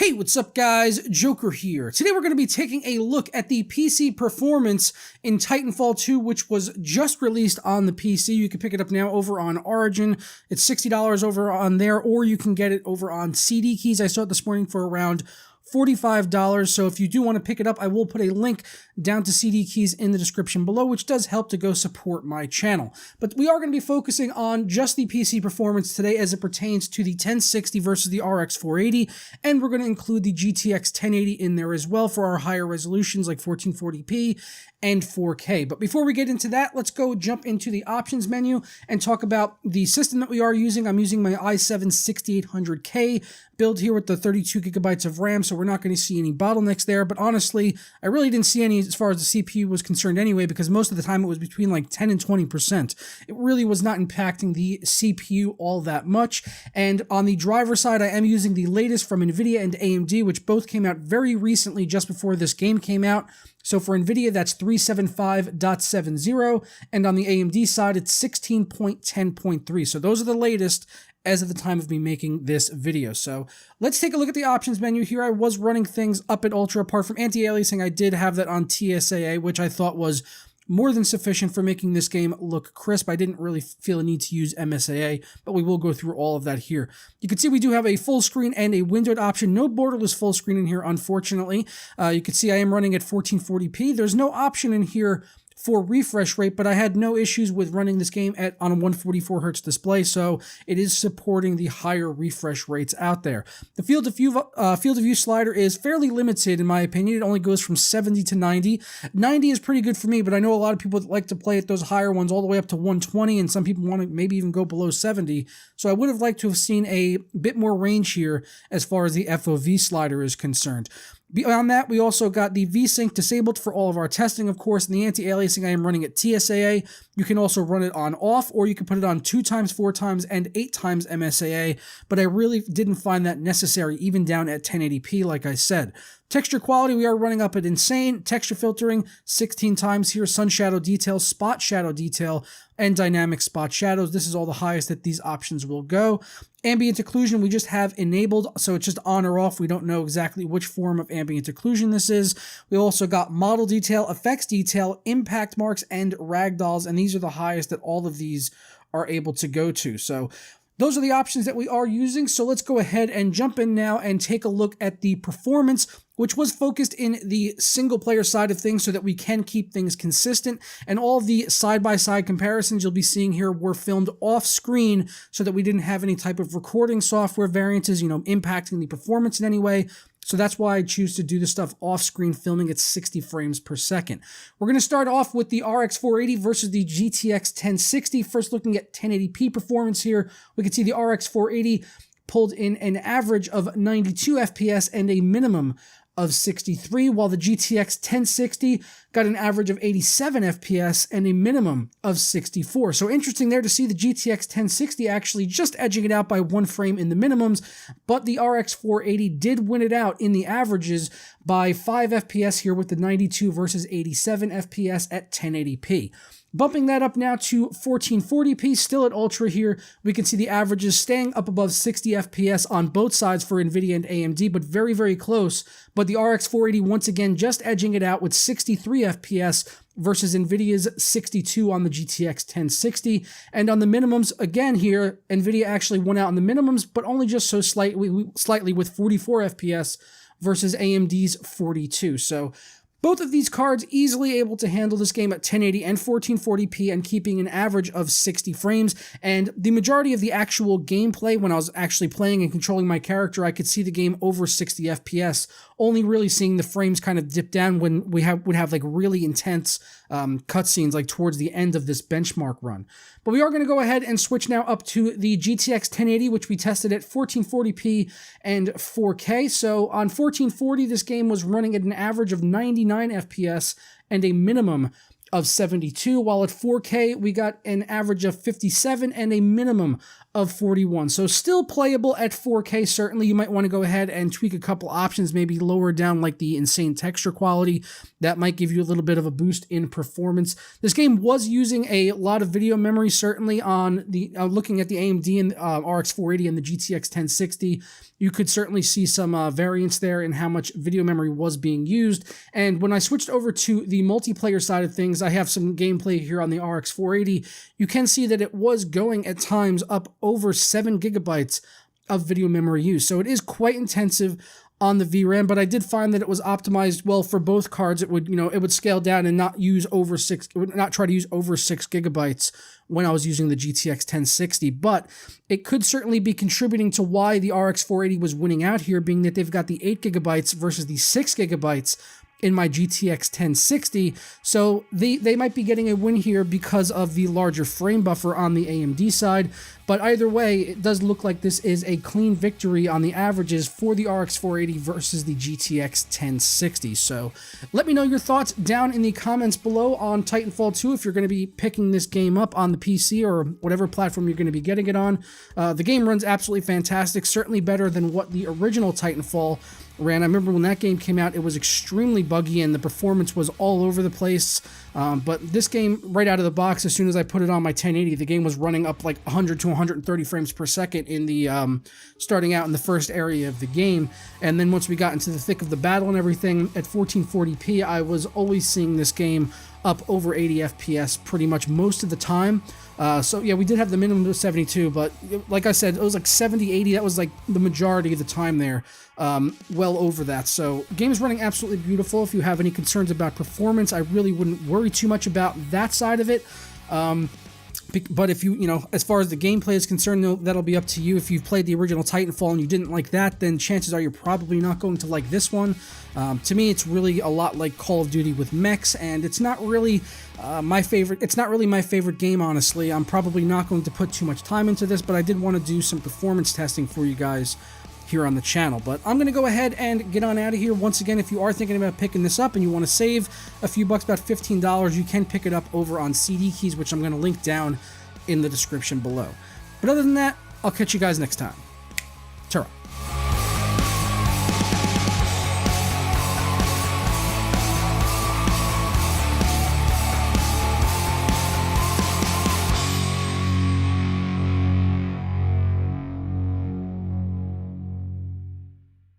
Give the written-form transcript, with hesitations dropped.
Hey, what's up guys? Joker here. Today we're going to be taking a look at the PC performance in Titanfall 2, which was just released on the PC. You can pick it up now over on Origin. It's $60 over on there, or you can get it over on CD Keys. I saw it this morning for around $45, so if you do want to pick it up, I will put a link down to CD Keys in the description below, which does help to go support my channel. But we are going to be focusing on just the PC performance today as it pertains to the 1060 versus the RX 480, and we're going to include the GTX 1080 in there as well for our higher resolutions like 1440p and 4K. But before we get into that, let's go jump into the options menu and talk about the system that we are using. I'm using my i7-6800K build here with the 32 gigabytes of RAM, so we're not going to see any bottlenecks there. But honestly, I really didn't see any as far as the CPU was concerned anyway, because most of the time it was between like 10 and 20%. It really was not impacting the CPU all that much. And on the driver side, I am using the latest from NVIDIA and AMD, which both came out very recently, just before this game came out. So for NVIDIA, that's 375.70, and on the AMD side, it's 16.10.3. So those are the latest as of the time of me making this video. So let's take a look at the options menu here. I was running things up at Ultra. Apart from anti-aliasing, I did have that on TSAA, which I thought was more than sufficient for making this game look crisp. I didn't really feel a need to use MSAA, but we will go through all of that here. You can see we do have a full screen and a windowed option. No borderless full screen in here, unfortunately. You can see I am running at 1440p. There's no option in here for refresh rate, but I had no issues with running this game on a 144 Hz display, so it is supporting the higher refresh rates out there. The field of view slider is fairly limited in my opinion. It only goes from 70 to 90. 90 is pretty good for me, but I know a lot of people like to play at those higher ones all the way up to 120, and some people want to maybe even go below 70. So I would have liked to have seen a bit more range here as far as the FOV slider is concerned. Beyond that, we also got the VSync disabled for all of our testing, of course, and the anti-aliasing I am running at TSAA. You can also run it on off, or you can put it on 2 times, 4 times, and 8 times MSAA, but I really didn't find that necessary, even down at 1080p, like I said. Texture quality, we are running up at insane. Texture filtering, 16 times here. Sun shadow detail, spot shadow detail, and dynamic spot shadows. This is all the highest that these options will go. Ambient occlusion, we just have enabled, so it's just on or off. We don't know exactly which form of ambient occlusion this is. We also got model detail, effects detail, impact marks, and ragdolls, and these are the highest that all of these are able to go to. So those are the options that we are using, so let's go ahead and jump in now and take a look at the performance, which was focused in the single-player side of things so that we can keep things consistent. And all of the side-by-side comparisons you'll be seeing here were filmed off-screen so that we didn't have any type of recording software variances, impacting the performance in any way. So that's why I choose to do this stuff off-screen, filming at 60 frames per second. We're going to start off with the RX 480 versus the GTX 1060. First, looking at 1080p performance here, we can see the RX 480 pulled in an average of 92 FPS and a minimum of 63, while the GTX 1060 got an average of 87 FPS and a minimum of 64. So interesting there to see the GTX 1060 actually just edging it out by 1 frame in the minimums, but the RX 480 did win it out in the averages by 5 FPS here with the 92 versus 87 FPS at 1080p. Bumping that up now to 1440p, still at Ultra here, we can see the averages staying up above 60 FPS on both sides for NVIDIA and AMD, but very, very close. But the RX 480 once again just edging it out with 63 FPS versus NVIDIA's 62 on the GTX 1060. And on the minimums, again here, NVIDIA actually won out on the minimums, but only just so slightly with 44 FPS versus AMD's 42. So both of these cards easily able to handle this game at 1080 and 1440p and keeping an average of 60 frames. And the majority of the actual gameplay, when I was actually playing and controlling my character, I could see the game over 60 FPS, only really seeing the frames kind of dip down when we would have like really intense cutscenes like towards the end of this benchmark run. But we are going to go ahead and switch now up to the GTX 1080, which we tested at 1440p and 4K. So on 1440, this game was running at an average of 99 FPS and a minimum of 72, while at 4K we got an average of 57 and a minimum of 41. So still playable at 4K. Certainly you might want to go ahead and tweak a couple options, maybe lower down like the insane texture quality. That might give you a little bit of a boost in performance. This game was using a lot of video memory, certainly on the looking at the AMD and RX 480 and the GTX 1060. You could certainly see some variance there in how much video memory was being used. And when I switched over to the multiplayer side of things, I have some gameplay here on the RX 480. You can see that it was going at times up over 7 gigabytes of video memory use. So it is quite intensive on the VRAM, but I did find that it was optimized well for both cards. It would, it would scale down and not use over 6, it would not try to use over 6 gigabytes when I was using the GTX 1060, but it could certainly be contributing to why the RX 480 was winning out here, being that they've got the 8 gigabytes versus the 6 gigabytes in my GTX 1060, so they might be getting a win here because of the larger frame buffer on the AMD side. But either way, it does look like this is a clean victory on the averages for the RX 480 versus the GTX 1060. So let me know your thoughts down in the comments below on Titanfall 2 if you're going to be picking this game up on the PC or whatever platform you're going to be getting it on. The game runs absolutely fantastic, certainly better than what the original Titanfall ran. I remember when that game came out, it was extremely buggy and the performance was all over the place. But this game, right out of the box, as soon as I put it on my 1080, the game was running up like 100 to 130 frames per second in the starting out in the first area of the game. And then once we got into the thick of the battle and everything, at 1440p, I was always seeing this game up over 80 FPS pretty much most of the time. So yeah, we did have the minimum of 72, but like I said, it was like 70, 80. That was like the majority of the time there, well over that. So game is running absolutely beautiful. If you have any concerns about performance, I really wouldn't worry too much about that side of it. But if you, as far as the gameplay is concerned, that'll be up to you. If you've played the original Titanfall and you didn't like that, then chances are you're probably not going to like this one. To me, it's really a lot like Call of Duty with mechs, and it's not really my favorite. It's not really my favorite game, honestly. I'm probably not going to put too much time into this, but I did want to do some performance testing for you guys here on the channel. But I'm going to go ahead and get on out of here. Once again, if you are thinking about picking this up and you want to save a few bucks, about $15, you can pick it up over on CD Keys, which I'm going to link down in the description below. But other than that, I'll catch you guys next time.